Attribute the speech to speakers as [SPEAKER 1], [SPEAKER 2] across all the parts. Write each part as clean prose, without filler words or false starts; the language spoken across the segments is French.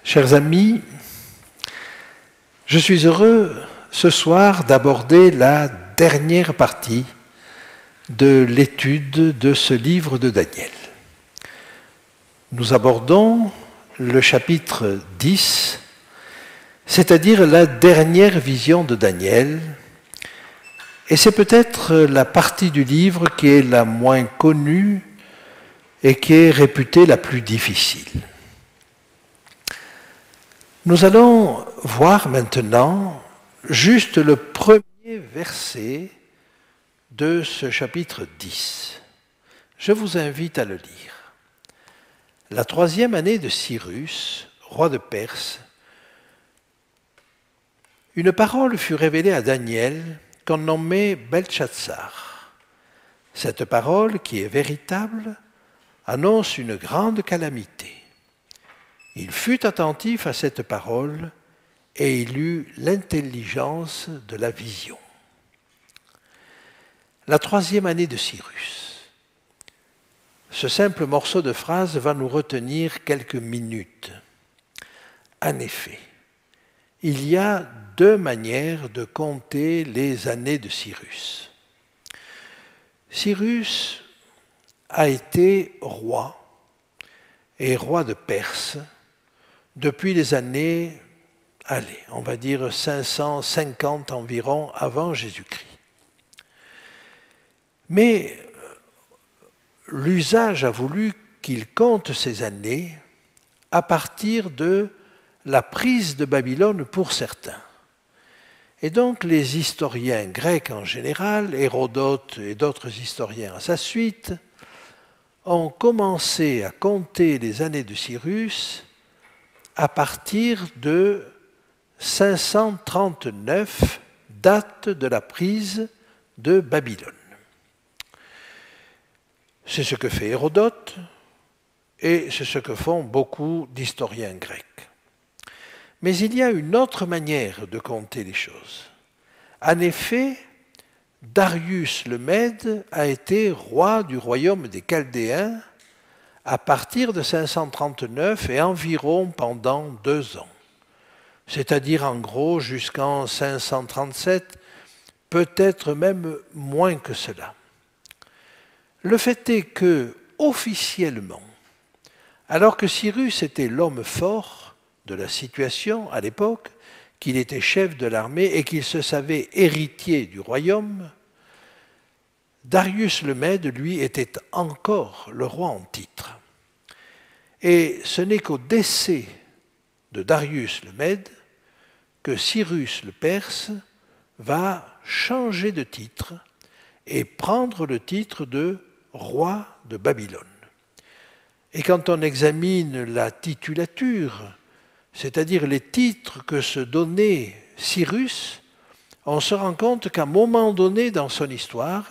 [SPEAKER 1] Chers amis, je suis heureux ce soir d'aborder la dernière partie de l'étude de ce livre de Daniel. Nous abordons le chapitre 10, c'est-à-dire la dernière vision de Daniel, et c'est peut-être la partie du livre qui est la moins connue et qui est réputée la plus difficile. Nous allons voir maintenant juste le premier verset de ce chapitre 10. Je vous invite à le lire. La 3e année de Cyrus, roi de Perse, une parole fut révélée à Daniel qu'on nommait Beltchatsar. Cette parole, qui est véritable, annonce une grande calamité. Il fut attentif à cette parole et il eut l'intelligence de la vision. La 3e année de Cyrus. Ce simple morceau de phrase va nous retenir quelques minutes. En effet, il y a 2 manières de compter les années de Cyrus. Cyrus a été roi, et roi de Perse, depuis les années, on va dire 550 environ avant Jésus-Christ. Mais l'usage a voulu qu'il compte ces années à partir de la prise de Babylone pour certains. Et donc les historiens grecs en général, Hérodote et d'autres historiens à sa suite, ont commencé à compter les années de Cyrus à partir de 539, date de la prise de Babylone. C'est ce que fait Hérodote et c'est ce que font beaucoup d'historiens grecs. Mais il y a une autre manière de compter les choses. En effet, Darius le Mède a été roi du royaume des Chaldéens à partir de 539 et environ pendant 2 ans. C'est-à-dire en gros jusqu'en 537, peut-être même moins que cela. Le fait est que, officiellement, alors que Cyrus était l'homme fort de la situation à l'époque, qu'il était chef de l'armée et qu'il se savait héritier du royaume, Darius le Mède, lui, était encore le roi en titre. Et ce n'est qu'au décès de Darius le Mède que Cyrus le Perse va changer de titre et prendre le titre de roi de Babylone. Et quand on examine la titulature, c'est-à-dire les titres que se donnait Cyrus, on se rend compte qu'à un moment donné dans son histoire,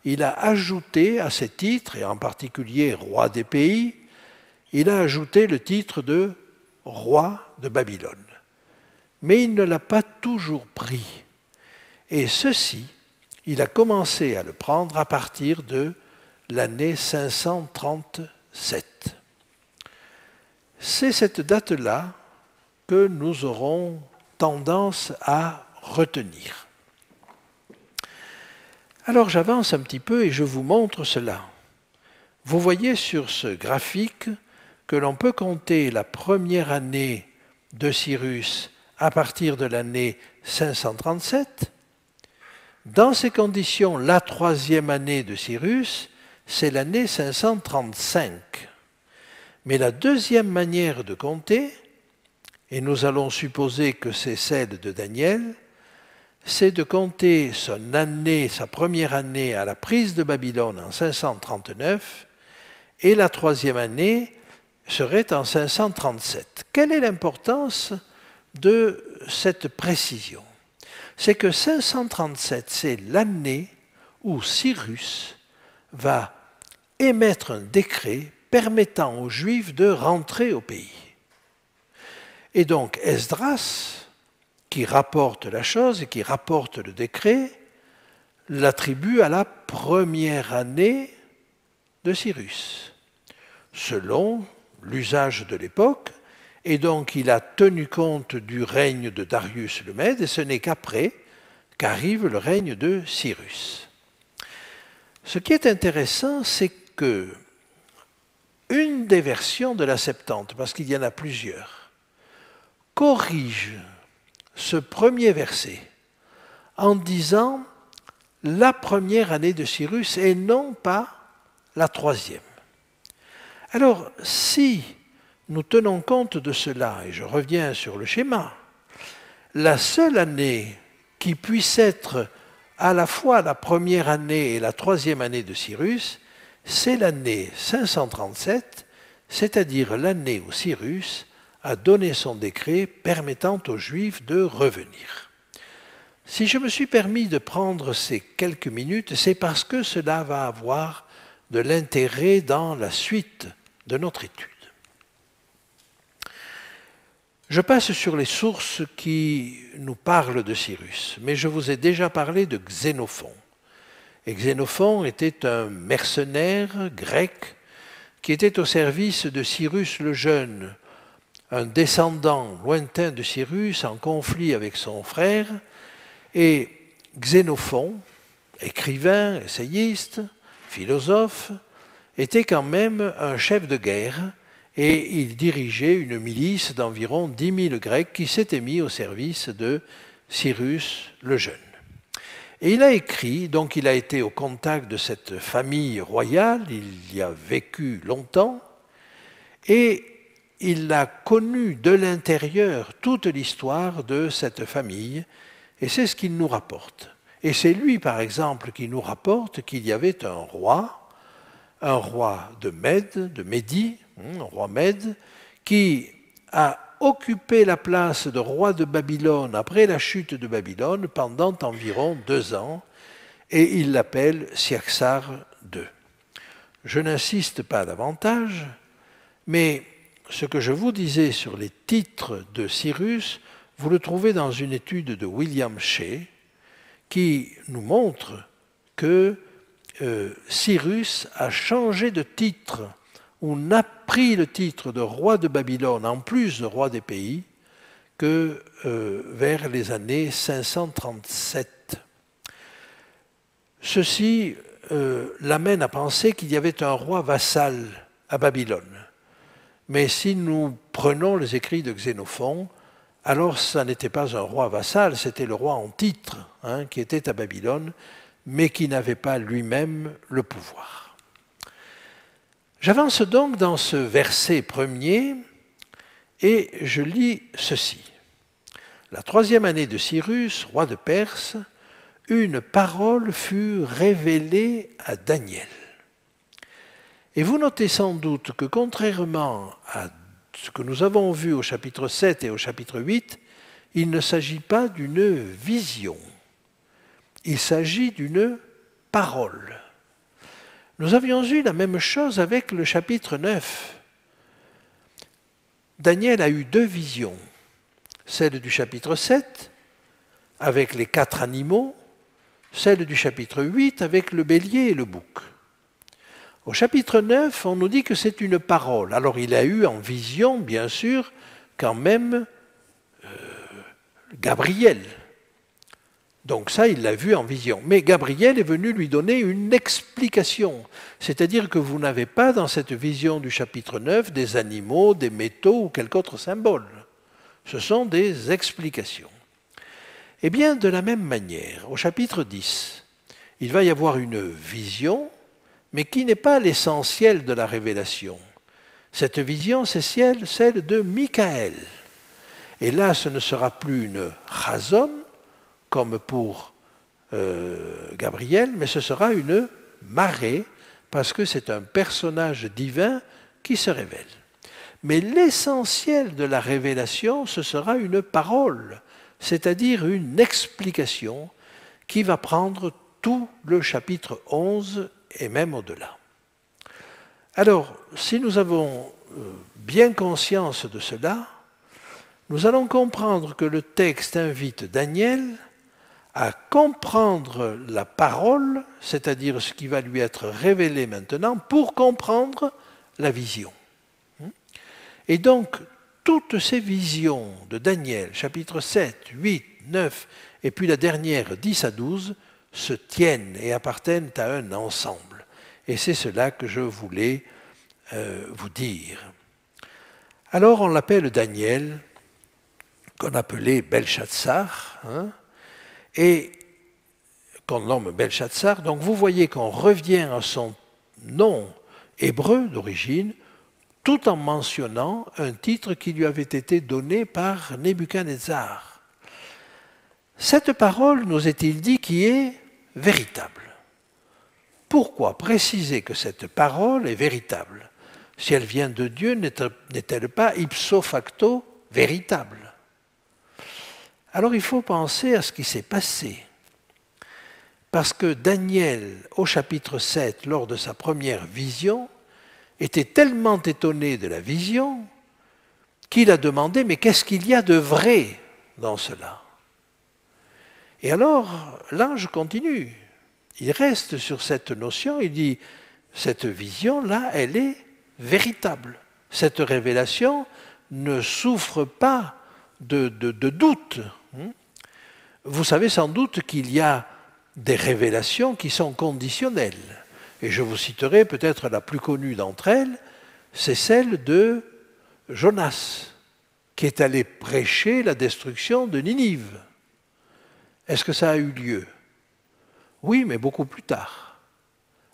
[SPEAKER 1] il a ajouté à ces titres, et en particulier roi des pays, il a ajouté le titre de roi de Babylone. Mais il ne l'a pas toujours pris. Et ceci, il a commencé à le prendre à partir de l'année 537. C'est cette date-là que nous aurons tendance à retenir. Alors j'avance un petit peu et je vous montre cela. Vous voyez sur ce graphique que l'on peut compter la première année de Cyrus à partir de l'année 537. Dans ces conditions, la 3e année de Cyrus, c'est l'année 535. Mais la 2e manière de compter, et nous allons supposer que c'est celle de Daniel, c'est de compter sa première année à la prise de Babylone en 539, et la 3e année serait en 537. Quelle est l'importance de cette précision? C'est que 537, c'est l'année où Cyrus va émettre un décret permettant aux Juifs de rentrer au pays. Et donc Esdras, qui rapporte la chose et qui rapporte le décret, l'attribue à la première année de Cyrus, selon l'usage de l'époque Et donc il a tenu compte du règne de Darius le Mède, et ce n'est qu'après qu'arrive le règne de Cyrus. Ce qui est intéressant, c'est que une des versions de la Septante, parce qu'il y en a plusieurs, corrige ce premier verset en disant la première année de Cyrus et non pas la troisième. Alors, si nous tenons compte de cela, et je reviens sur le schéma, la seule année qui puisse être à la fois la première année et la troisième année de Cyrus, c'est l'année 537, c'est-à-dire l'année où Cyrus a donné son décret permettant aux Juifs de revenir. Si je me suis permis de prendre ces quelques minutes, c'est parce que cela va avoir de l'intérêt dans la suite de notre étude. Je passe sur les sources qui nous parlent de Cyrus, mais je vous ai déjà parlé de Xénophon. Et Xénophon était un mercenaire grec qui était au service de Cyrus le Jeune, un descendant lointain de Cyrus en conflit avec son frère. Et Xénophon, écrivain, essayiste, philosophe, était quand même un chef de guerre et il dirigeait une milice d'environ 10 000 Grecs qui s'étaient mis au service de Cyrus le Jeune. Et il a écrit, donc il a été au contact de cette famille royale, il y a vécu longtemps, et il a connu de l'intérieur toute l'histoire de cette famille, et c'est ce qu'il nous rapporte. Et c'est lui, par exemple, qui nous rapporte qu'il y avait un roi de Mède, de Médie, un roi Mède, qui a occupé la place de roi de Babylone après la chute de Babylone pendant environ 2 ans, et il l'appelle Siaxar II. Je n'insiste pas davantage, mais ce que je vous disais sur les titres de Cyrus, vous le trouvez dans une étude de William Shea qui nous montre que Cyrus a changé de titre ou n'a pris le titre de roi de Babylone en plus de roi des pays que vers les années 537. Ceci l'amène à penser qu'il y avait un roi vassal à Babylone. Mais si nous prenons les écrits de Xénophon, alors ça n'était pas un roi vassal, c'était le roi en titre qui était à Babylone, mais qui n'avait pas lui-même le pouvoir. J'avance donc dans ce verset premier et je lis ceci. La 3e année de Cyrus, roi de Perse, une parole fut révélée à Daniel. Et vous notez sans doute que contrairement à ce que nous avons vu au chapitre 7 et au chapitre 8, il ne s'agit pas d'une vision. Il s'agit d'une parole. Nous avions eu la même chose avec le chapitre 9. Daniel a eu 2 visions. Celle du chapitre 7, avec les 4 animaux, celle du chapitre 8, avec le bélier et le bouc. Au chapitre 9, on nous dit que c'est une parole. Alors il a eu en vision, bien sûr, quand même Gabriel. Donc ça, il l'a vu en vision. Mais Gabriel est venu lui donner une explication. C'est-à-dire que vous n'avez pas dans cette vision du chapitre 9 des animaux, des métaux ou quelque autre symbole. Ce sont des explications. Eh bien, de la même manière, au chapitre 10, il va y avoir une vision, mais qui n'est pas l'essentiel de la révélation. Cette vision, c'est celle de Michael. Et là, ce ne sera plus une chazon, comme pour Gabriel, mais ce sera une marée, parce que c'est un personnage divin qui se révèle. Mais l'essentiel de la révélation, ce sera une parole, c'est-à-dire une explication qui va prendre tout le chapitre 11 et même au-delà. Alors, si nous avons bien conscience de cela, nous allons comprendre que le texte invite Daniel à comprendre la parole, c'est-à-dire ce qui va lui être révélé maintenant, pour comprendre la vision. Et donc, toutes ces visions de Daniel, chapitres 7, 8, 9, et puis la dernière, 10 à 12, se tiennent et appartiennent à un ensemble. Et c'est cela que je voulais vous dire. Alors on l'appelle Daniel, qu'on appelait Belshazzar, et qu'on nomme Belshazzar. Donc vous voyez qu'on revient à son nom hébreu d'origine, tout en mentionnant un titre qui lui avait été donné par Nebuchadnezzar. Cette parole, nous est-il dit, qui est véritable. Pourquoi préciser que cette parole est véritable? Si elle vient de Dieu, n'est-elle pas ipso facto véritable? Alors il faut penser à ce qui s'est passé. Parce que Daniel, au chapitre 7, lors de sa première vision, était tellement étonné de la vision qu'il a demandé « Mais qu'est-ce qu'il y a de vrai dans cela ?» Et alors, l'ange continue. Il reste sur cette notion, il dit « Cette vision-là, elle est véritable. Cette révélation ne souffre pas de doute. » Vous savez sans doute qu'il y a des révélations qui sont conditionnelles. Et je vous citerai peut-être la plus connue d'entre elles, c'est celle de Jonas, qui est allé prêcher la destruction de Ninive. Est-ce que ça a eu lieu? Oui, mais beaucoup plus tard,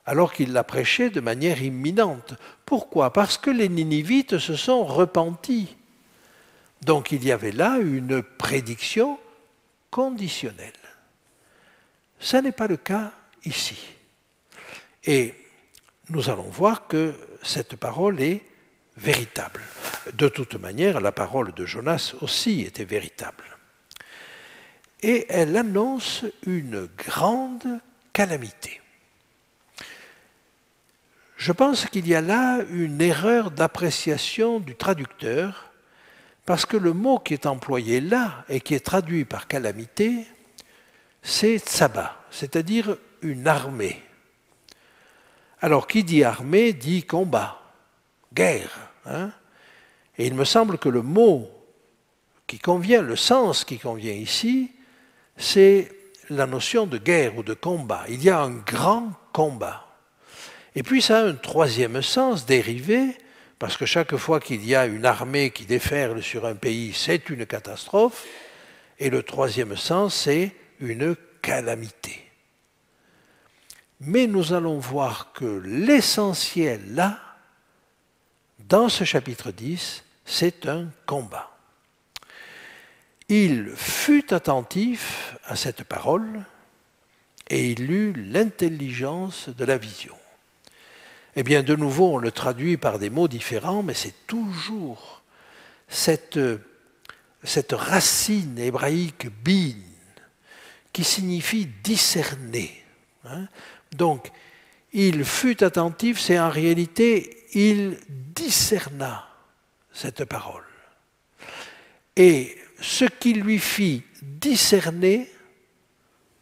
[SPEAKER 1] alors qu'il l'a prêché de manière imminente. Pourquoi? Parce que les Ninivites se sont repentis. Donc il y avait là une prédiction conditionnelle. Ça n'est pas le cas ici. Et nous allons voir que cette parole est véritable. De toute manière, la parole de Jonas aussi était véritable. Et elle annonce une grande calamité. Je pense qu'il y a là une erreur d'appréciation du traducteur, parce que le mot qui est employé là et qui est traduit par calamité, c'est tsaba, c'est-à-dire une armée. Alors, qui dit armée dit combat, guerre. Et il me semble que le mot qui convient, le sens qui convient ici, c'est la notion de guerre ou de combat. Il y a un grand combat. Et puis ça a un troisième sens dérivé, parce que chaque fois qu'il y a une armée qui déferle sur un pays, c'est une catastrophe. Et le troisième sens, c'est une calamité. Mais nous allons voir que l'essentiel là, dans ce chapitre 10, c'est un combat. Il fut attentif à cette parole et il eut l'intelligence de la vision. Eh bien, de nouveau, on le traduit par des mots différents, mais c'est toujours cette racine hébraïque bin qui signifie discerner. Donc, il fut attentif, c'est en réalité, il discerna cette parole. Et ce qui lui fit discerner,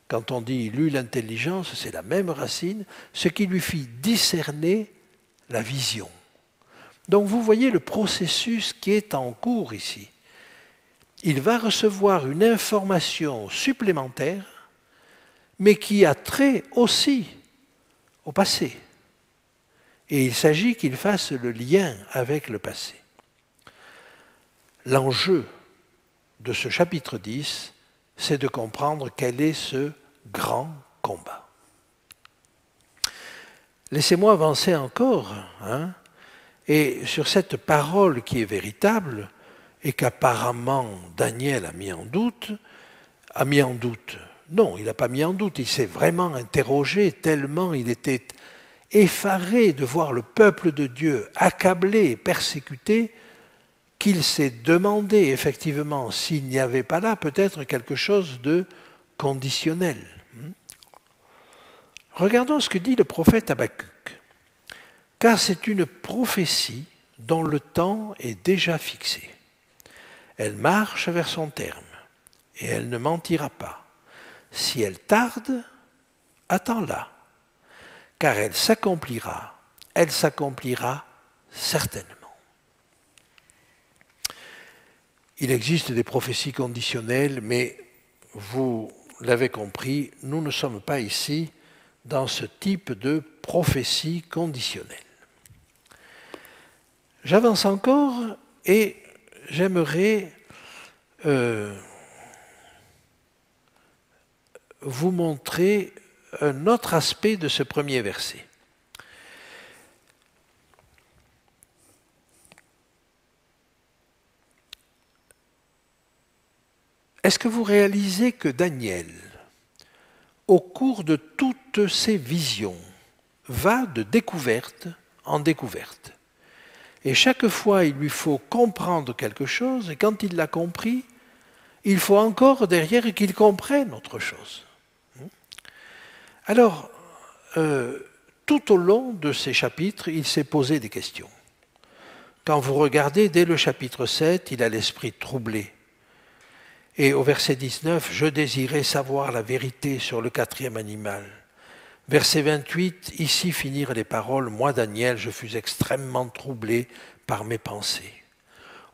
[SPEAKER 1] quand on dit il eut l'intelligence, c'est la même racine, ce qui lui fit discerner la vision. Donc vous voyez le processus qui est en cours ici. Il va recevoir une information supplémentaire, mais qui a trait aussi au passé. Et il s'agit qu'il fasse le lien avec le passé. L'enjeu de ce chapitre 10, c'est de comprendre quel est ce grand combat. Laissez-moi avancer encore, et sur cette parole qui est véritable, et qu'apparemment Daniel a mis en doute, non, il n'a pas mis en doute, il s'est vraiment interrogé tellement il était effaré de voir le peuple de Dieu accablé et persécuté qu'il s'est demandé effectivement s'il n'y avait pas là peut-être quelque chose de conditionnel. Regardons ce que dit le prophète Habakkuk. Car c'est une prophétie dont le temps est déjà fixé. Elle marche vers son terme et elle ne mentira pas. Si elle tarde, attends-la, car elle s'accomplira certainement. Il existe des prophéties conditionnelles, mais vous l'avez compris, nous ne sommes pas ici dans ce type de prophétie conditionnelle. J'avance encore et j'aimerais vous montrer un autre aspect de ce premier verset. Est-ce que vous réalisez que Daniel, au cours de toutes ses visions, va de découverte en découverte? Et chaque fois, il lui faut comprendre quelque chose, et quand il l'a compris, il faut encore derrière qu'il comprenne autre chose. Alors, tout au long de ces chapitres, il s'est posé des questions. Quand vous regardez, dès le chapitre 7, il a l'esprit troublé. Et au verset 19, « Je désirais savoir la vérité sur le quatrième animal. » Verset 28, ici finirent les paroles, « Moi, Daniel, je fus extrêmement troublé par mes pensées. »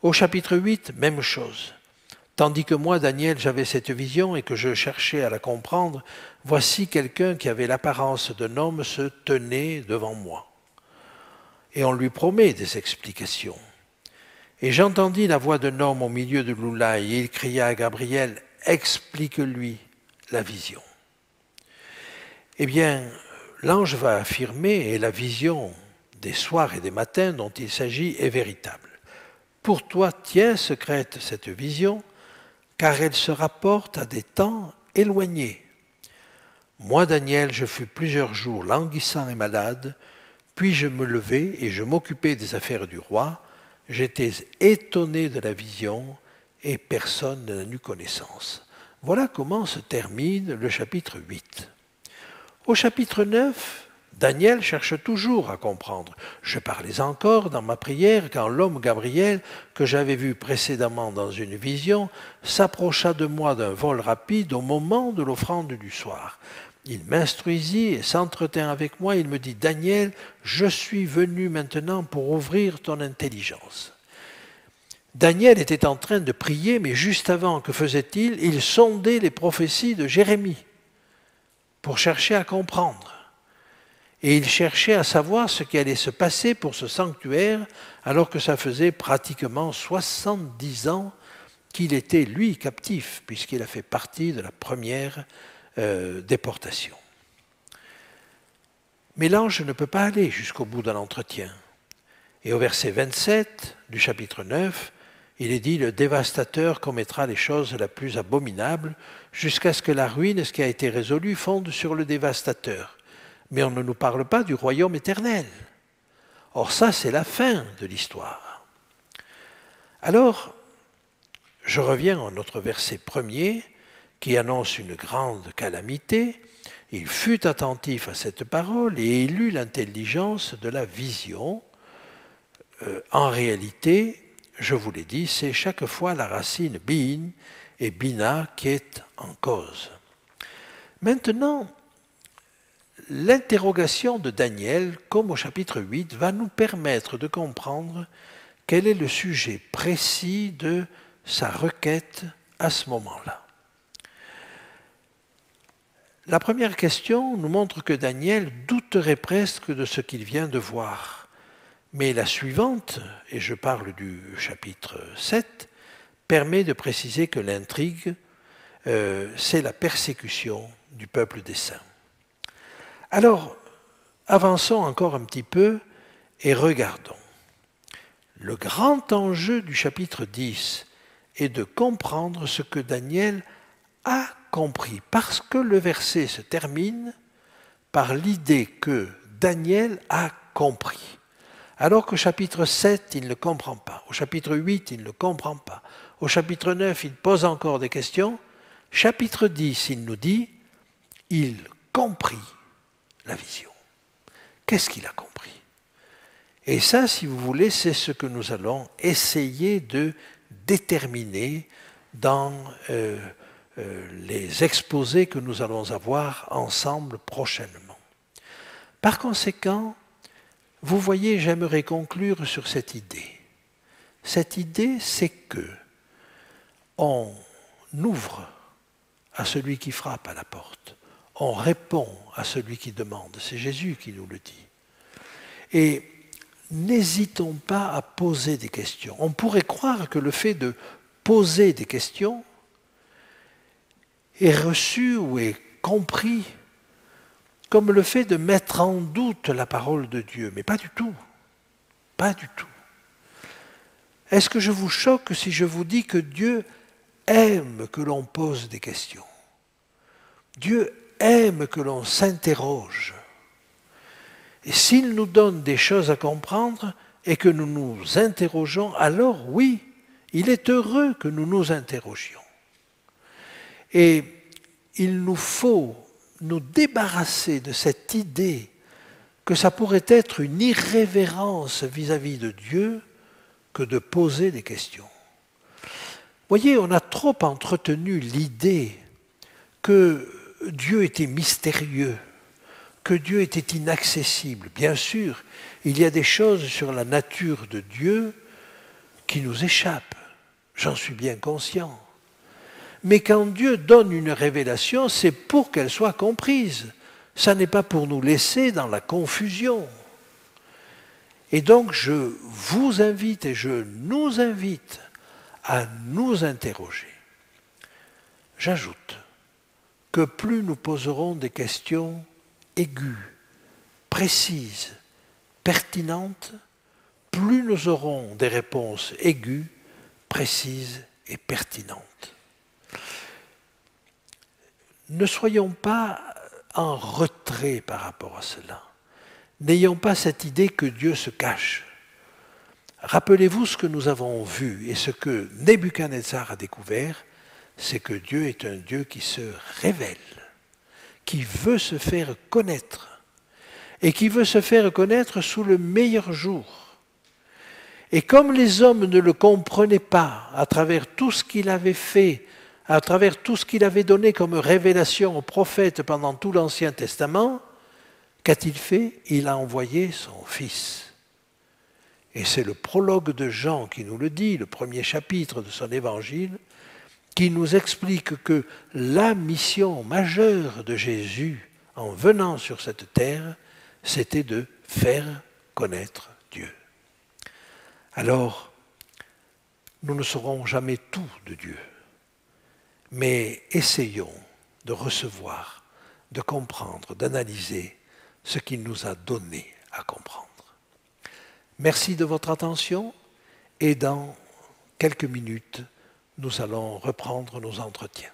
[SPEAKER 1] Au chapitre 8, même chose. « Tandis que moi, Daniel, j'avais cette vision et que je cherchais à la comprendre, voici quelqu'un qui avait l'apparence d'un homme se tenait devant moi. » Et on lui promet des explications. Et j'entendis la voix d'un homme au milieu de l'oulaï, et il cria à Gabriel, « Explique-lui la vision. » Eh bien, l'ange va affirmer, et la vision des soirs et des matins dont il s'agit est véritable. Pour toi, tiens secrète cette vision, car elle se rapporte à des temps éloignés. Moi, Daniel, je fus plusieurs jours languissant et malade, puis je me levai et je m'occupais des affaires du roi. J'étais étonné de la vision et personne n'en eut connaissance. Voilà comment se termine le chapitre 8. Au chapitre 9, Daniel cherche toujours à comprendre. Je parlais encore dans ma prière quand l'homme Gabriel, que j'avais vu précédemment dans une vision, s'approcha de moi d'un vol rapide au moment de l'offrande du soir. Il m'instruisit et s'entretint avec moi. Il me dit, « Daniel, je suis venu maintenant pour ouvrir ton intelligence. » Daniel était en train de prier, mais juste avant, que faisait-il? Il sondait les prophéties de Jérémie pour chercher à comprendre. Et il cherchait à savoir ce qui allait se passer pour ce sanctuaire, alors que ça faisait pratiquement 70 ans qu'il était, lui, captif, puisqu'il a fait partie de la première déportation. Mais l'ange ne peut pas aller jusqu'au bout de l'entretien. Et au verset 27 du chapitre 9, il est dit « Le dévastateur commettra les choses les plus abominables jusqu'à ce que la ruine, ce qui a été résolu, fonde sur le dévastateur. » Mais on ne nous parle pas du royaume éternel. Or ça, c'est la fin de l'histoire. Alors, je reviens à notre verset premier qui annonce une grande calamité. Il fut attentif à cette parole et il eut l'intelligence de la vision. En réalité, je vous l'ai dit, c'est chaque fois la racine bin et bina qui est en cause. Maintenant, l'interrogation de Daniel, comme au chapitre 8, va nous permettre de comprendre quel est le sujet précis de sa requête à ce moment-là. La première question nous montre que Daniel douterait presque de ce qu'il vient de voir. Mais la suivante, et je parle du chapitre 7, permet de préciser que l'intrigue, c'est la persécution du peuple des saints. Alors, avançons encore un petit peu et regardons. Le grand enjeu du chapitre 10 est de comprendre ce que Daniel a compris, parce que le verset se termine par l'idée que Daniel a compris. Alors qu'au chapitre 7, il ne comprend pas. Au chapitre 8, il ne comprend pas. Au chapitre 9, il pose encore des questions. Chapitre 10, il nous dit, il comprit la vision. Qu'est-ce qu'il a compris? Et ça, si vous voulez, c'est ce que nous allons essayer de déterminer dans les exposés que nous allons avoir ensemble prochainement. Par conséquent, vous voyez, j'aimerais conclure sur cette idée. Cette idée, c'est que on ouvre à celui qui frappe à la porte. On répond à celui qui demande. C'est Jésus qui nous le dit. Et n'hésitons pas à poser des questions. On pourrait croire que le fait de poser des questions est reçu ou est compris comme le fait de mettre en doute la parole de Dieu. Mais pas du tout. Pas du tout. Est-ce que je vous choque si je vous dis que Dieu aime que l'on pose des questions? Dieu aime que l'on s'interroge. Et s'il nous donne des choses à comprendre et que nous nous interrogeons, alors oui, il est heureux que nous nous interrogions. Et il nous faut nous débarrasser de cette idée que ça pourrait être une irrévérence vis-à-vis de Dieu que de poser des questions. Voyez, on a trop entretenu l'idée que Dieu était mystérieux, que Dieu était inaccessible. Bien sûr, il y a des choses sur la nature de Dieu qui nous échappent. J'en suis bien conscient. Mais quand Dieu donne une révélation, c'est pour qu'elle soit comprise. Ça n'est pas pour nous laisser dans la confusion. Et donc, je vous invite et je nous invite à nous interroger. J'ajoute que plus nous poserons des questions aiguës, précises, pertinentes, plus nous aurons des réponses aiguës, précises et pertinentes. Ne soyons pas en retrait par rapport à cela. N'ayons pas cette idée que Dieu se cache. Rappelez-vous ce que nous avons vu et ce que Nebuchadnezzar a découvert, c'est que Dieu est un Dieu qui se révèle, qui veut se faire connaître et qui veut se faire connaître sous le meilleur jour. Et comme les hommes ne le comprenaient pas à travers tout ce qu'il avait fait, à travers tout ce qu'il avait donné comme révélation aux prophètes pendant tout l'Ancien Testament, qu'a-t-il fait? Il a envoyé son Fils. Et c'est le prologue de Jean qui nous le dit, le premier chapitre de son évangile, qui nous explique que la mission majeure de Jésus en venant sur cette terre, c'était de faire connaître Dieu. Alors, nous ne saurons jamais tout de Dieu, mais essayons de recevoir, de comprendre, d'analyser ce qu'il nous a donné à comprendre. Merci de votre attention et dans quelques minutes, nous allons reprendre nos entretiens.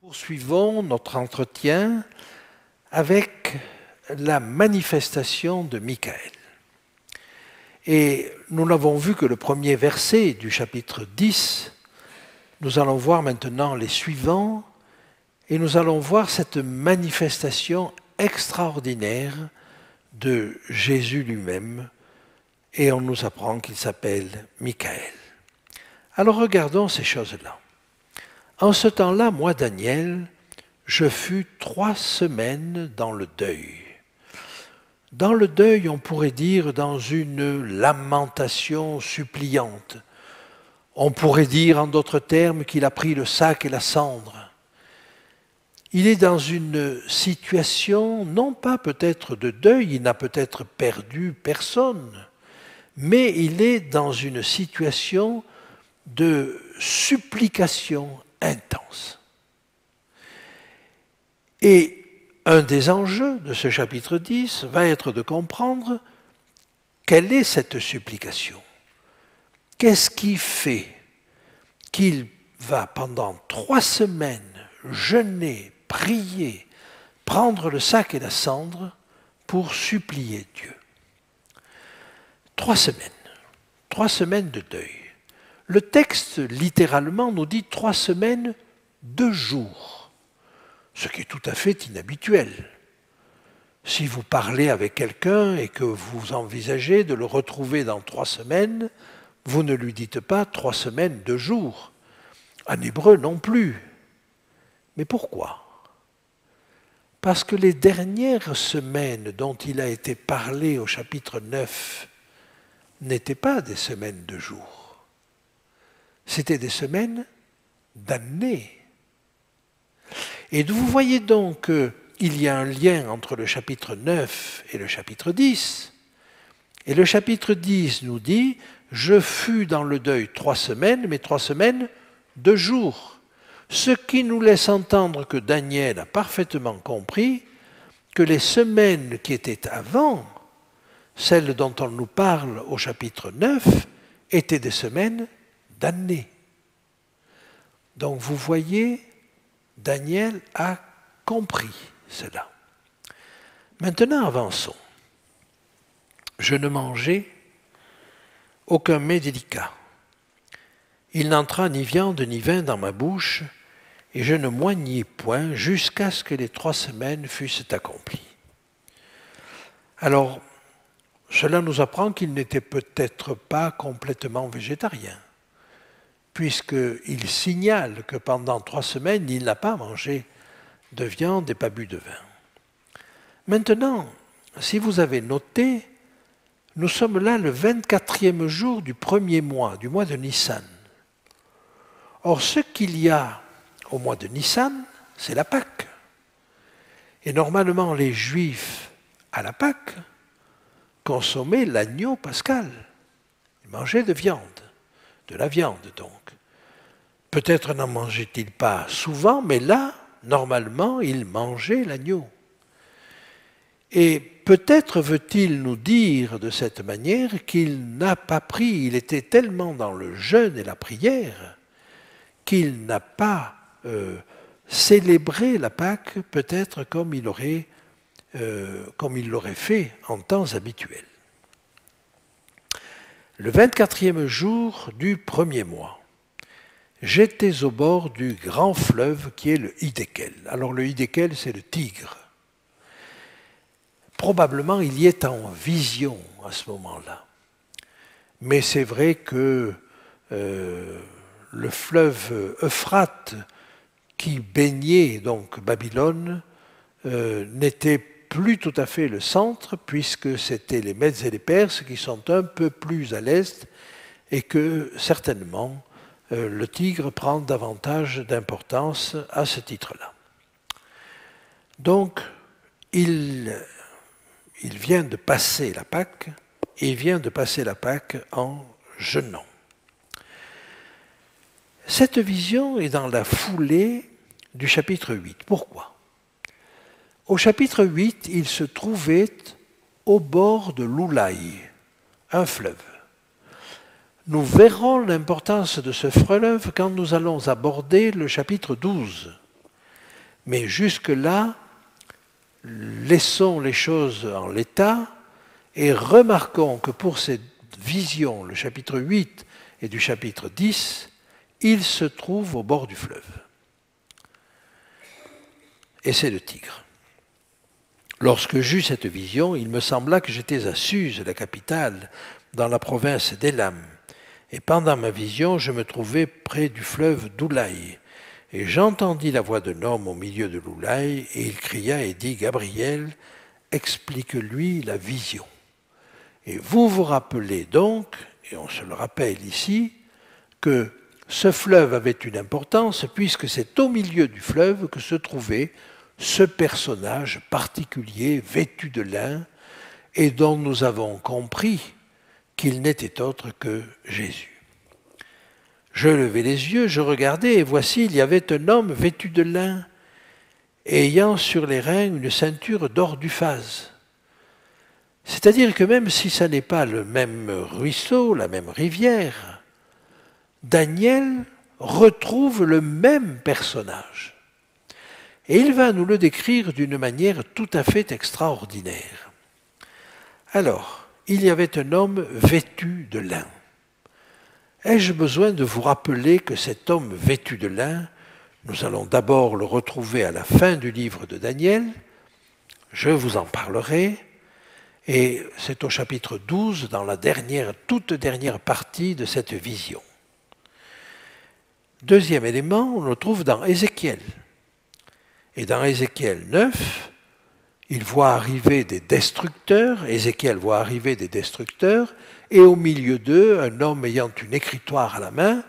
[SPEAKER 1] Poursuivons notre entretien avec la manifestation de Michaël. Et nous n'avons vu que le premier verset du chapitre 10. Nous allons voir maintenant les suivants et nous allons voir cette manifestation extraordinaire de Jésus lui-même, et on nous apprend qu'il s'appelle Michaël. Alors regardons ces choses-là. En ce temps-là, moi, Daniel, je fus 3 semaines dans le deuil. Dans le deuil, on pourrait dire dans une lamentation suppliante. On pourrait dire, en d'autres termes, qu'il a pris le sac et la cendre. Il est dans une situation, non pas peut-être de deuil, il n'a peut-être perdu personne, mais il est dans une situation de supplication intense. Et un des enjeux de ce chapitre 10 va être de comprendre quelle est cette supplication. Qu'est-ce qui fait qu'il va pendant 3 semaines jeûner, prier, prendre le sac et la cendre pour supplier Dieu. 3 semaines. 3 semaines de deuil. Le texte, littéralement, nous dit 3 semaines, 2 jours, ce qui est tout à fait inhabituel. Si vous parlez avec quelqu'un et que vous envisagez de le retrouver dans 3 semaines, vous ne lui dites pas 3 semaines, 2 jours. En hébreu non plus. Mais pourquoi? Parce que les dernières semaines dont il a été parlé au chapitre 9 n'étaient pas des semaines de jours. C'était des semaines d'années. Et vous voyez donc qu'il y a un lien entre le chapitre 9 et le chapitre 10. Et le chapitre 10 nous dit « Je fus dans le deuil 3 semaines, mais 3 semaines de jours ». Ce qui nous laisse entendre que Daniel a parfaitement compris que les semaines qui étaient avant, celles dont on nous parle au chapitre 9, étaient des semaines d'années. Donc vous voyez, Daniel a compris cela. Maintenant, avançons. Je ne mangeai aucun mets délicat. Il n'entra ni viande ni vin dans ma bouche, et je ne moignis point jusqu'à ce que les 3 semaines fussent accomplies. Alors, cela nous apprend qu'il n'était peut-être pas complètement végétarien, puisqu'il signale que pendant 3 semaines, il n'a pas mangé de viande et pas bu de vin. Maintenant, si vous avez noté, nous sommes là le 24e jour du premier mois, du mois de Nissan. Or, ce qu'il y a au mois de Nissan, c'est la Pâque. Et normalement, les Juifs, à la Pâque, consommaient l'agneau pascal. Ils mangeaient de la viande donc. Peut-être n'en mangeaient-ils pas souvent, mais là, normalement, ils mangeaient l'agneau. Et peut-être veut-il nous dire de cette manière qu'il n'a pas pris, il était tellement dans le jeûne et la prière, qu'il n'a pas célébré la Pâque peut-être comme il l'aurait fait en temps habituel. Le 24e jour du premier mois, j'étais au bord du grand fleuve qui est le Hiddekel. Alors le Hiddekel, c'est le Tigre. Probablement, il y est en vision à ce moment-là. Mais c'est vrai que le fleuve Euphrate, qui baignait donc Babylone, n'était plus tout à fait le centre, puisque c'était les Mèdes et les Perses qui sont un peu plus à l'est, et que certainement le Tigre prend davantage d'importance à ce titre-là. Donc, il vient de passer la Pâque, et il vient de passer la Pâque en jeûnant. Cette vision est dans la foulée du chapitre 8. Pourquoi ? Au chapitre 8, il se trouvait au bord de l'Oulaï, un fleuve. Nous verrons l'importance de ce fleuve quand nous allons aborder le chapitre 12. Mais jusque-là, laissons les choses en l'état et remarquons que pour cette vision, le chapitre 8 et du chapitre 10, il se trouve au bord du fleuve. Et c'est le Tigre. Lorsque j'eus cette vision, il me sembla que j'étais à Suse, la capitale, dans la province d'Élam. Et pendant ma vision, je me trouvais près du fleuve d'Oulaï. Et j'entendis la voix d'un homme au milieu de l'Oulaï, et il cria et dit « Gabriel, explique-lui la vision. » Et vous vous rappelez donc, et on se le rappelle ici, que ce fleuve avait une importance puisque c'est au milieu du fleuve que se trouvait ce personnage particulier vêtu de lin et dont nous avons compris qu'il n'était autre que Jésus. Je levai les yeux, je regardai et voici il y avait un homme vêtu de lin ayant sur les reins une ceinture d'or d'Uphaz. C'est-à-dire que même si ça n'est pas le même ruisseau, la même rivière, Daniel retrouve le même personnage. Et il va nous le décrire d'une manière tout à fait extraordinaire. Alors, il y avait un homme vêtu de lin. Ai-je besoin de vous rappeler que cet homme vêtu de lin, nous allons d'abord le retrouver à la fin du livre de Daniel, je vous en parlerai, et c'est au chapitre 12, dans la toute dernière partie de cette vision. Deuxième élément, on le trouve dans Ézéchiel. Et dans Ézéchiel 9, il voit arriver des destructeurs, Ézéchiel voit arriver des destructeurs, et au milieu d'eux, un homme ayant une écritoire à la main,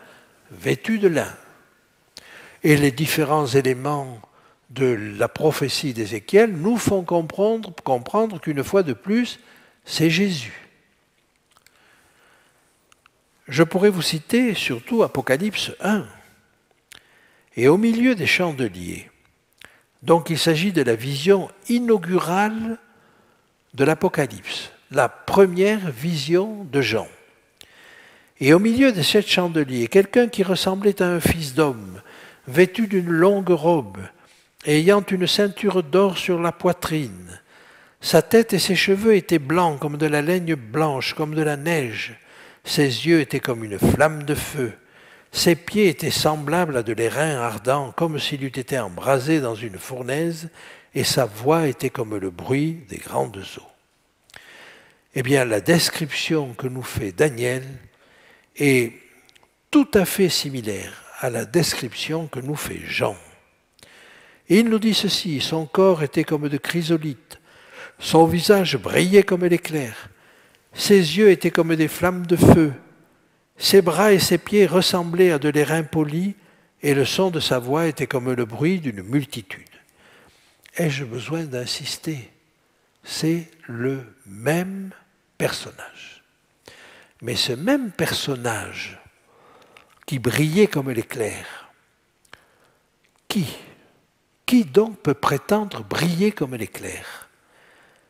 [SPEAKER 1] vêtu de lin. Et les différents éléments de la prophétie d'Ézéchiel nous font comprendre qu'une fois de plus, c'est Jésus. Je pourrais vous citer surtout Apocalypse 1. Et au milieu des chandeliers, donc il s'agit de la vision inaugurale de l'Apocalypse, la première vision de Jean. Et au milieu de sept chandeliers, quelqu'un qui ressemblait à un fils d'homme, vêtu d'une longue robe, ayant une ceinture d'or sur la poitrine. Sa tête et ses cheveux étaient blancs comme de la laine blanche, comme de la neige. Ses yeux étaient comme une flamme de feu. Ses pieds étaient semblables à de l'airain ardent, comme s'il eût été embrasé dans une fournaise, et sa voix était comme le bruit des grandes eaux. Eh bien, la description que nous fait Daniel est tout à fait similaire à la description que nous fait Jean. Et il nous dit ceci, son corps était comme de chrysolite, son visage brillait comme l'éclair, ses yeux étaient comme des flammes de feu, ses bras et ses pieds ressemblaient à de l'airain poli, et le son de sa voix était comme le bruit d'une multitude. Ai-je besoin d'insister? C'est le même personnage. Mais ce même personnage qui brillait comme l'éclair, qui donc peut prétendre briller comme l'éclair?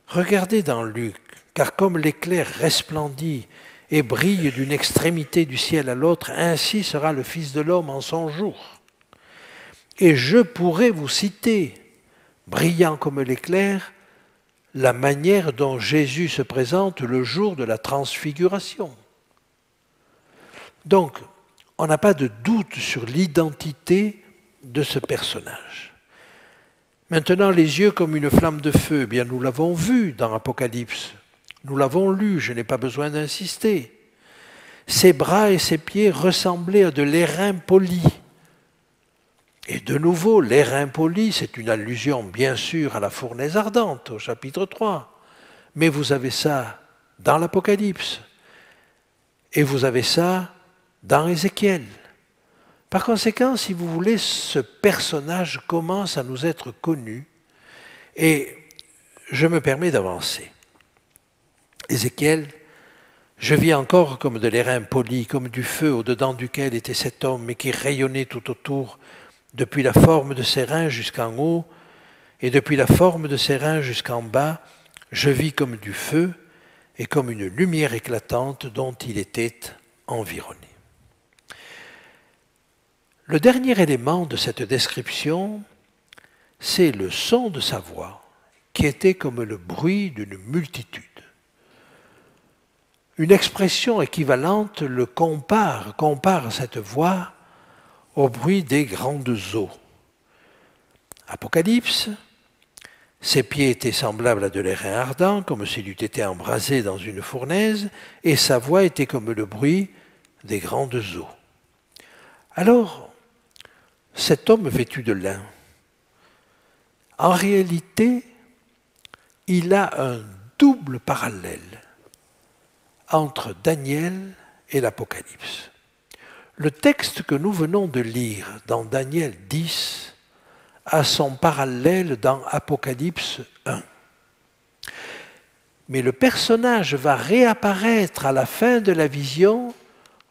[SPEAKER 1] Regardez dans Luc, car comme l'éclair resplendit et brille d'une extrémité du ciel à l'autre, ainsi sera le Fils de l'homme en son jour. Et je pourrais vous citer, brillant comme l'éclair, la manière dont Jésus se présente le jour de la transfiguration. Donc, on n'a pas de doute sur l'identité de ce personnage. Maintenant, les yeux comme une flamme de feu, eh bien nous l'avons vu dans Apocalypse. Nous l'avons lu, je n'ai pas besoin d'insister. Ses bras et ses pieds ressemblaient à de l'airain poli. Et de nouveau, l'airain poli, c'est une allusion bien sûr à la fournaise ardente, au chapitre 3. Mais vous avez ça dans l'Apocalypse. Et vous avez ça dans Ézéchiel. Par conséquent, si vous voulez, ce personnage commence à nous être connu. Et je me permets d'avancer. Ézéchiel, je vis encore comme de l'airain poli, comme du feu au-dedans duquel était cet homme, et qui rayonnait tout autour, depuis la forme de ses reins jusqu'en haut, et depuis la forme de ses reins jusqu'en bas, je vis comme du feu, et comme une lumière éclatante dont il était environné. Le dernier élément de cette description, c'est le son de sa voix, qui était comme le bruit d'une multitude. Une expression équivalente le compare cette voix au bruit des grandes eaux. Apocalypse, ses pieds étaient semblables à de l'airain ardent, comme s'il eût été embrasé dans une fournaise, et sa voix était comme le bruit des grandes eaux. Alors, cet homme vêtu de lin, en réalité, il a un double parallèle entre Daniel et l'Apocalypse. Le texte que nous venons de lire dans Daniel 10 a son parallèle dans Apocalypse 1. Mais le personnage va réapparaître à la fin de la vision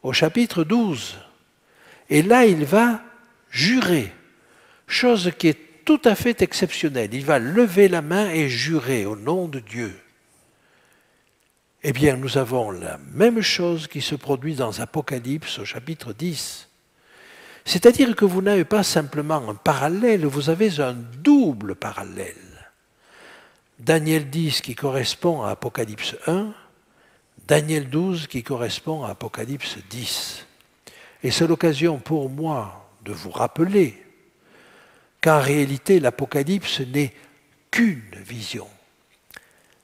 [SPEAKER 1] au chapitre 12. Et là, il va jurer, chose qui est tout à fait exceptionnelle. Il va lever la main et jurer au nom de Dieu. Eh bien, nous avons la même chose qui se produit dans Apocalypse au chapitre 10. C'est-à-dire que vous n'avez pas simplement un parallèle, vous avez un double parallèle. Daniel 10 qui correspond à Apocalypse 1, Daniel 12 qui correspond à Apocalypse 10. Et c'est l'occasion pour moi de vous rappeler qu'en réalité l'Apocalypse n'est qu'une vision.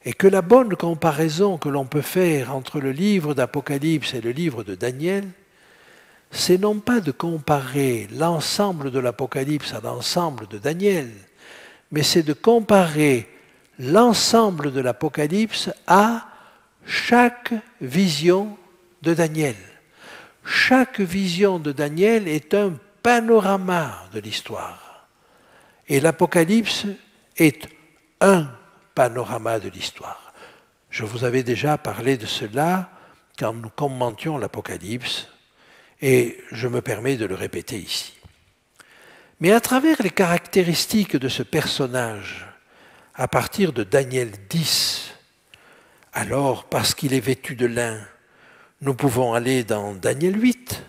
[SPEAKER 1] Et que la bonne comparaison que l'on peut faire entre le livre d'Apocalypse et le livre de Daniel, c'est non pas de comparer l'ensemble de l'Apocalypse à l'ensemble de Daniel, mais c'est de comparer l'ensemble de l'Apocalypse à chaque vision de Daniel. Chaque vision de Daniel est un panorama de l'histoire. Et l'Apocalypse est un panorama de l'histoire. Je vous avais déjà parlé de cela quand nous commentions l'Apocalypse, et je me permets de le répéter ici. Mais à travers les caractéristiques de ce personnage, à partir de Daniel 10, alors parce qu'il est vêtu de lin, nous pouvons aller dans Daniel 8,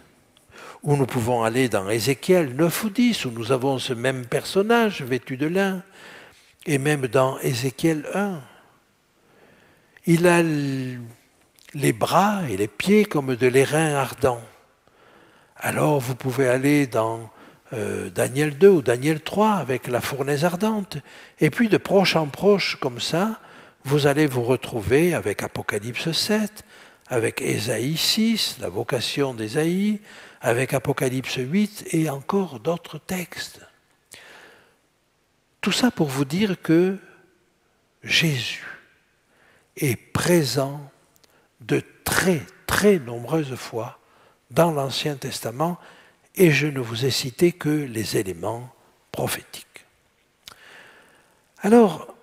[SPEAKER 1] ou nous pouvons aller dans Ézéchiel 9 ou 10, où nous avons ce même personnage vêtu de lin, et même dans Ézéchiel 1. Il a les bras et les pieds comme de l'airain ardent. Alors vous pouvez aller dans Daniel 2 ou Daniel 3 avec la fournaise ardente. Et puis de proche en proche, comme ça, vous allez vous retrouver avec Apocalypse 7, avec Ésaïe 6, la vocation d'Ésaïe, avec Apocalypse 8 et encore d'autres textes. Tout ça pour vous dire que Jésus est présent de très, très nombreuses fois dans l'Ancien Testament, et je ne vous ai cité que les éléments prophétiques. Alors,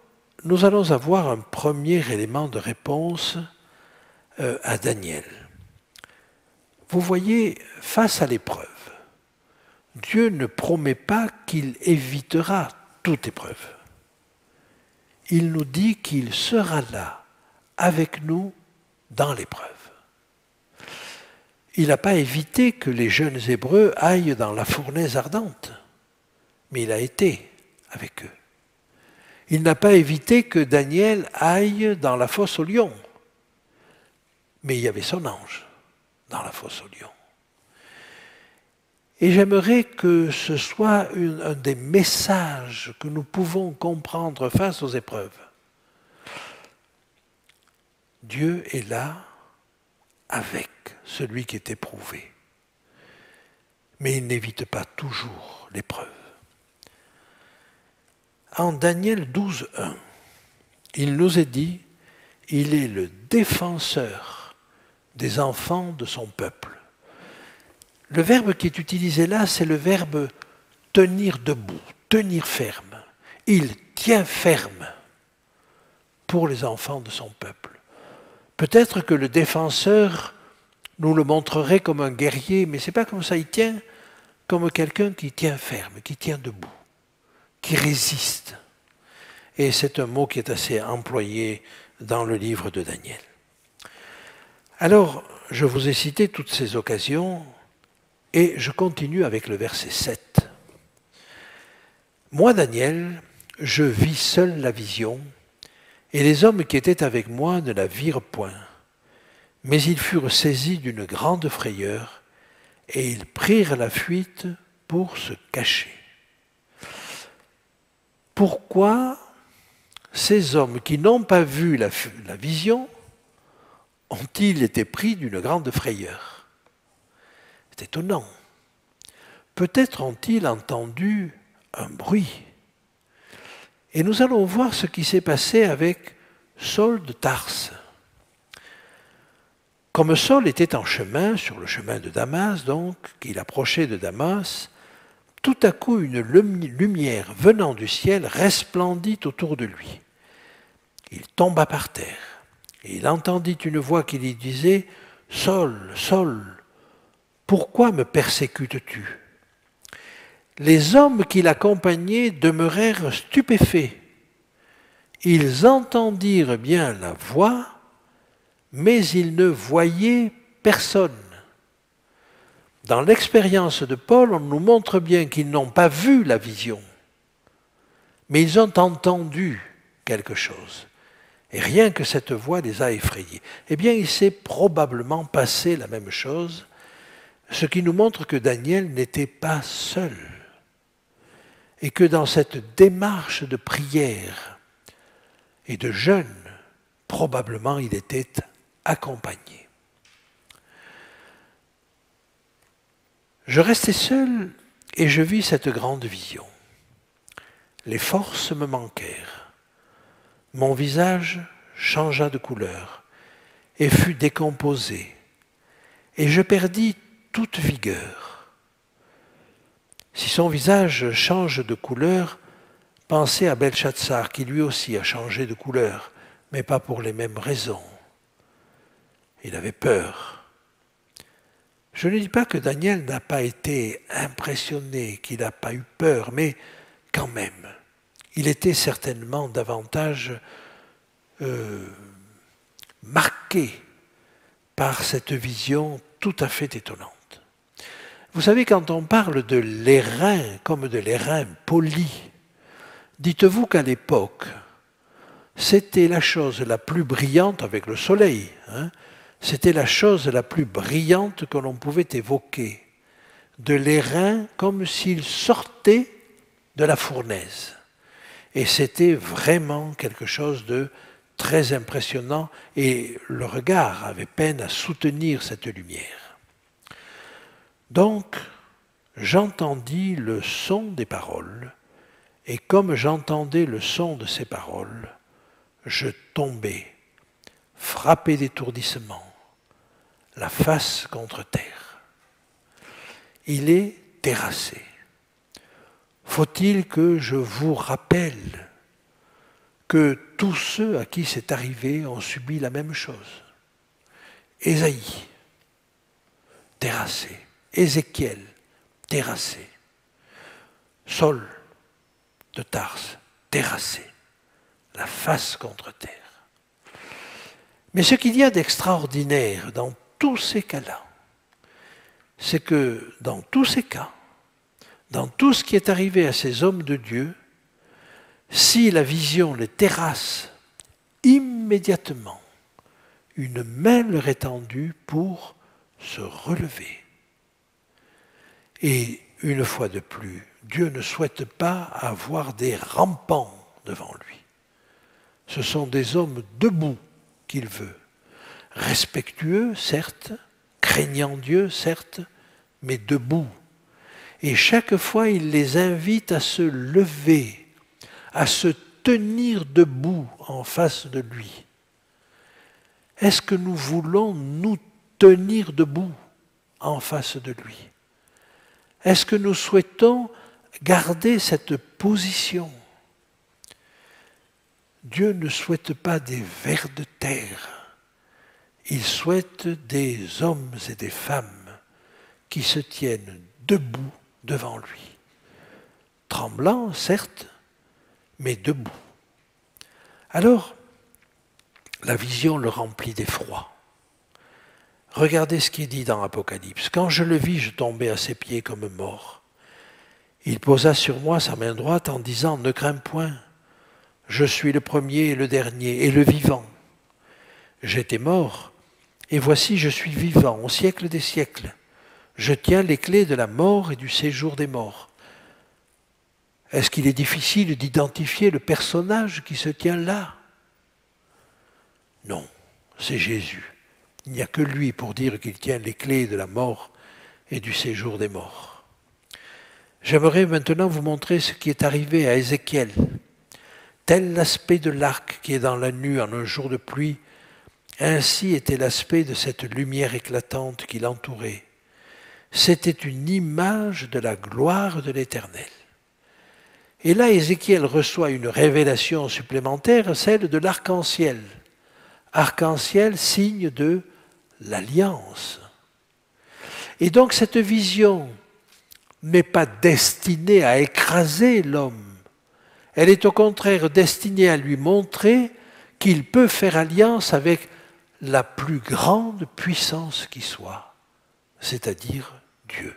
[SPEAKER 1] nous allons avoir un premier élément de réponse à Daniel. Vous voyez, face à l'épreuve, Dieu ne promet pas qu'il évitera toute épreuve. Il nous dit qu'il sera là, avec nous, dans l'épreuve. Il n'a pas évité que les jeunes Hébreux aillent dans la fournaise ardente, mais il a été avec eux. Il n'a pas évité que Daniel aille dans la fosse aux lions, mais il y avait son ange dans la fosse aux lions. Et j'aimerais que ce soit un des messages que nous pouvons comprendre face aux épreuves. Dieu est là avec celui qui est éprouvé. Mais il n'évite pas toujours l'épreuve. En Daniel 12:1, il nous est dit, il est le défenseur des enfants de son peuple. Le verbe qui est utilisé là, c'est le verbe tenir debout, tenir ferme. Il tient ferme pour les enfants de son peuple. Peut-être que le défenseur nous le montrerait comme un guerrier, mais ce n'est pas comme ça. Il tient comme quelqu'un qui tient ferme, qui tient debout, qui résiste. Et c'est un mot qui est assez employé dans le livre de Daniel. Alors, je vous ai cité toutes ces occasions et je continue avec le verset 7. Moi, Daniel, je vis seul la vision, et les hommes qui étaient avec moi ne la virent point. Mais ils furent saisis d'une grande frayeur, et ils prirent la fuite pour se cacher. Pourquoi ces hommes qui n'ont pas vu la vision ont-ils été pris d'une grande frayeur? C'est étonnant. Peut-être ont-ils entendu un bruit. Et nous allons voir ce qui s'est passé avec Saul de Tarse. Comme Saul était en chemin, sur le chemin de Damas, donc, qu'il approchait de Damas, tout à coup une lumière venant du ciel resplendit autour de lui. Il tomba par terre, et il entendit une voix qui lui disait « Saul, Saul, pourquoi me persécutes-tu » Les hommes qui l'accompagnaient demeurèrent stupéfaits. Ils entendirent bien la voix, mais ils ne voyaient personne. Dans l'expérience de Paul, on nous montre bien qu'ils n'ont pas vu la vision, mais ils ont entendu quelque chose. Et rien que cette voix les a effrayés. Eh bien, il s'est probablement passé la même chose, ce qui nous montre que Daniel n'était pas seul, et que dans cette démarche de prière et de jeûne, probablement il était accompagné. Je restais seul et je vis cette grande vision. les forces me manquèrent. Mon visage changea de couleur et fut décomposé, et je perdis toute vigueur. Si son visage change de couleur, pensez à Belshazzar, qui lui aussi a changé de couleur, mais pas pour les mêmes raisons. Il avait peur. Je ne dis pas que Daniel n'a pas été impressionné, qu'il n'a pas eu peur, mais quand même, il était certainement davantage marqué par cette vision tout à fait étonnante. Vous savez, quand on parle de l'airain comme de l'airain poli, dites-vous qu'à l'époque, c'était la chose la plus brillante avec le soleil, c'était la chose la plus brillante que l'on pouvait évoquer, de l'airain comme s'il sortait de la fournaise. Et c'était vraiment quelque chose de très impressionnant et le regard avait peine à soutenir cette lumière. Donc, j'entendis le son des paroles et comme j'entendais le son de ces paroles, je tombai, frappé d'étourdissement, la face contre terre. Il est terrassé. Faut-il que je vous rappelle que tous ceux à qui c'est arrivé ont subi la même chose? Ésaïe, terrassé. Ézéchiel, terrassé. Saul de Tarse, terrassé. La face contre terre. Mais ce qu'il y a d'extraordinaire dans tous ces cas-là, c'est que dans tous ces cas, dans tout ce qui est arrivé à ces hommes de Dieu, si la vision les terrasse immédiatement, une main leur est tendue pour se relever. Et une fois de plus, Dieu ne souhaite pas avoir des rampants devant lui. Ce sont des hommes debout qu'il veut, respectueux, certes, craignant Dieu, certes, mais debout. Et chaque fois, il les invite à se lever, à se tenir debout en face de lui. Est-ce que nous voulons nous tenir debout en face de lui? Est-ce que nous souhaitons garder cette position? Dieu ne souhaite pas des vers de terre. Il souhaite des hommes et des femmes qui se tiennent debout devant lui. Tremblants, certes, mais debout. Alors, la vision le remplit d'effroi. Regardez ce qui est dit dans Apocalypse. Quand je le vis, je tombai à ses pieds comme mort. Il posa sur moi sa main droite en disant « Ne crains point, je suis le premier et le dernier et le vivant. J'étais mort, et voici je suis vivant au siècle des siècles. Je tiens les clés de la mort et du séjour des morts. » Est-ce qu'il est difficile d'identifier le personnage qui se tient là? Non, c'est Jésus. Il n'y a que lui pour dire qu'il tient les clés de la mort et du séjour des morts. J'aimerais maintenant vous montrer ce qui est arrivé à Ézéchiel. Tel l'aspect de l'arc qui est dans la nue en un jour de pluie, ainsi était l'aspect de cette lumière éclatante qui l'entourait. C'était une image de la gloire de l'Éternel. Et là, Ézéchiel reçoit une révélation supplémentaire, celle de l'arc-en-ciel. Arc-en-ciel, signe de l'alliance. Et donc cette vision n'est pas destinée à écraser l'homme. Elle est au contraire destinée à lui montrer qu'il peut faire alliance avec la plus grande puissance qui soit, c'est-à-dire Dieu.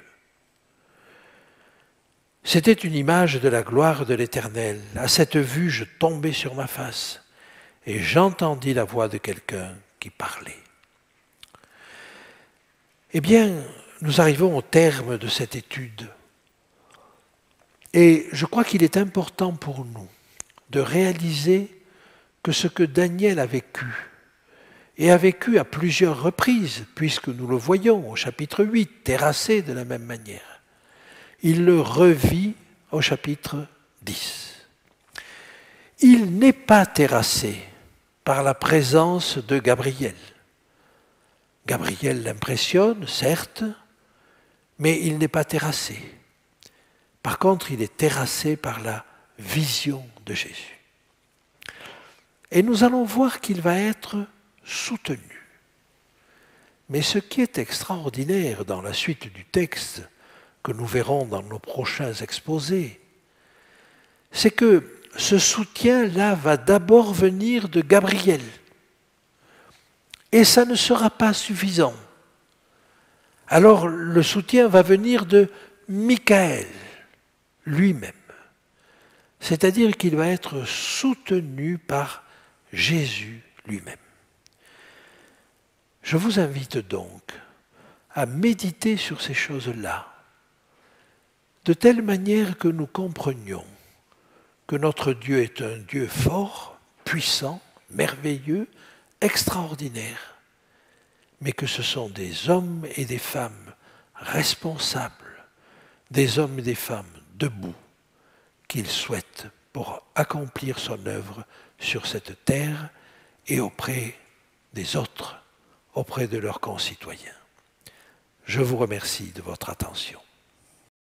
[SPEAKER 1] C'était une image de la gloire de l'Éternel. À cette vue, je tombai sur ma face et j'entendis la voix de quelqu'un qui parlait. Eh bien, nous arrivons au terme de cette étude. Et je crois qu'il est important pour nous de réaliser que ce que Daniel a vécu, et a vécu à plusieurs reprises, puisque nous le voyons au chapitre 8, terrassé de la même manière, il le revit au chapitre 10. il n'est pas terrassé par la présence de Gabriel. Gabriel l'impressionne, certes, mais il n'est pas terrassé. Par contre, il est terrassé par la vision de Jésus. Et nous allons voir qu'il va être soutenu. Mais ce qui est extraordinaire dans la suite du texte, que nous verrons dans nos prochains exposés, c'est que ce soutien-là va d'abord venir de Gabriel. Et ça ne sera pas suffisant. Alors le soutien va venir de Michael lui-même. C'est-à-dire qu'il va être soutenu par Jésus lui-même. Je vous invite donc à méditer sur ces choses-là, de telle manière que nous comprenions que notre Dieu est un Dieu fort, puissant, merveilleux, extraordinaire, mais que ce sont des hommes et des femmes responsables, des hommes et des femmes debout, qu'il souhaite pour accomplir son œuvre sur cette terre et auprès des autres, auprès de leurs concitoyens. Je vous remercie de votre attention.